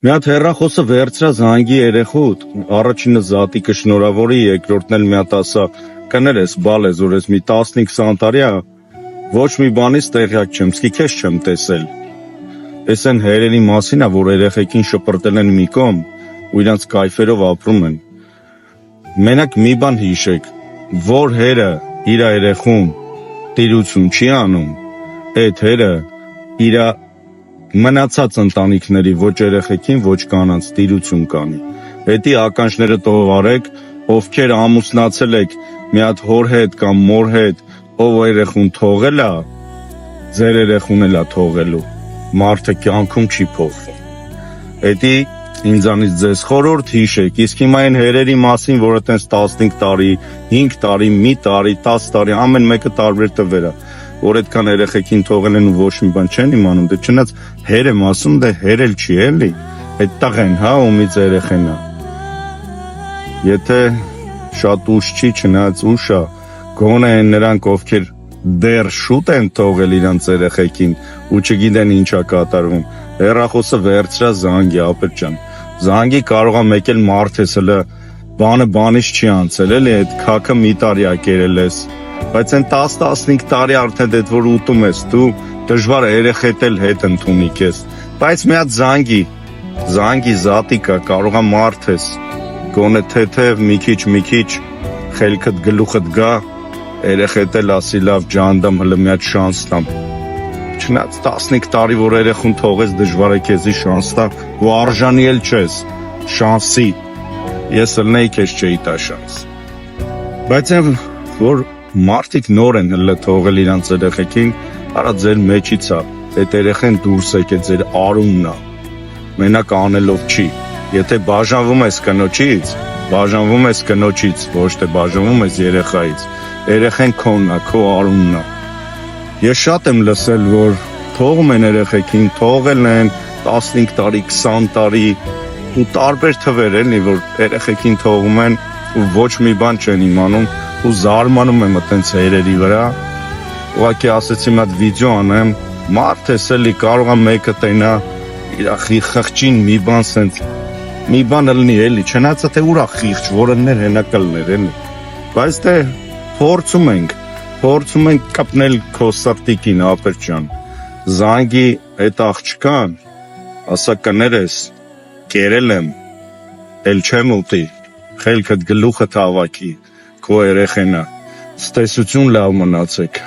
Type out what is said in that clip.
Մի հատ հեռախոսը վերցրա զանգի երեխուդ, առաջինը զատիկը շնորհավորի, երկրորդն էլ մի հատ ասա, կներես, բալես, որ ես մի 15-20 տարի է, ոչ մի բանից տեղյակ չեմ, սկի քեզ չեմ տեսել։ Էս են հերերի մասին է, որ երեխեքին շպրտել են մի կողմ ու իրանց կայֆերով ապրում են։ Մենակ մի բան հիշեք, որ հերը իր երեխուն տիրություն չի անում, այդ հերը իր մնացած ընտանիքների ոչ երեխեքին, ոչ կանանց տիրություն կանի։ Հետի ականջները տող արեք, ովքեր ամուսնացել եք մի հատ հոր հետ կամ մոր հետ, ով երեխուն թողել է, ձեր երեխուն էլ է թողելու, մարդը կյանքում չի փոխվում։ Հետի ինձանից ձեզ խորհուրդ հիշեք, իսկ հիմա այն հերերի մասին, որը տենց 15 տարի, 5 տարի, մի տարի, 10 տարի, ամեն մեկը տարբեր տվեր է, որ այդքան երեխեքին թողել են ու ոչ մի բան չեն իմանում, դե չնայած հեր եմ ասում, դե հեր էլ չի էլի, այդ տղեն, հա, ումից երեխեն է։ Եթե շատ ուշ չի, չնայած ուշ է, գոնե են նրանք, ովքեր դեռ շուտ են թողել իրանց երեխեքին ու չգիտեն ինչա կատարվում, հեռախոսը վերցրա զանգի, ապեր ջան, զանգի կարող է մեկ էլ մարդ ես հլը բանը բանից չի անցել, էլի այդ քաքը մի տարի ա կերել ես, բայց այն 10-15 տարի արդեն դեդ որ ուտում ես դու, դժվար է երեխեդ էլ հետ ընդունի քեզ, բայց մի հատ զանգի զատիկա, կարող է մարդ ես, գոնե թեթև մի քիչ խելքդ գլուխդ գա, երեխեդ էլ ասի լավ ջանդամ հլը մի հատ շանս տամ, չնայած 15 տարի որ երեխուն թողես դժվար է քեզի շանս տա, ու արժանի էլ չես, շանսի, ես ըլնեի քեզ չէի տա շանս, բայց այն որ մարդիկ նոր են հլը թողել իրանց երեխեքին, արա ձեր մեջից է, այդ երեխեն դուրս եկե ձեր արունն է, մենակ անելով չի, եթե բաժանվում ես կնոջից, ոչ թե բաժանվում ես երեխայից, երեխեն քոնն է, քո արունն է, ես շատ եմ լսել, որ թողում են երեխեքին, թողել են 15 տարի, 20 տարի, ու տարբեր թվեր էլի, որ երեխեքին թողում են, ու ոչ մի բան չեն իմանում, ու զարմանում եմ այտենց հերերի վրա, ուղղակի ասեցի մի հատ վիդեո անեմ, մարդ ես էլի կարող է մեկը տենա իր խղճին մի բան սենց, մի բան ըլնի էլի, չնայած թե ուրա խիղճ, որը ներ հենա կլներ էլի, բայց դե փորձում ենք կպնել քո սրտիկին, ապեր ջան, զանգի այդ աղջկան, ասա կներես, կերել եմ, էլ չեմ ուտի, խելքդ գլուխդ հավաքի, քո երեխենա, ցտեսություն լավ մնացեք։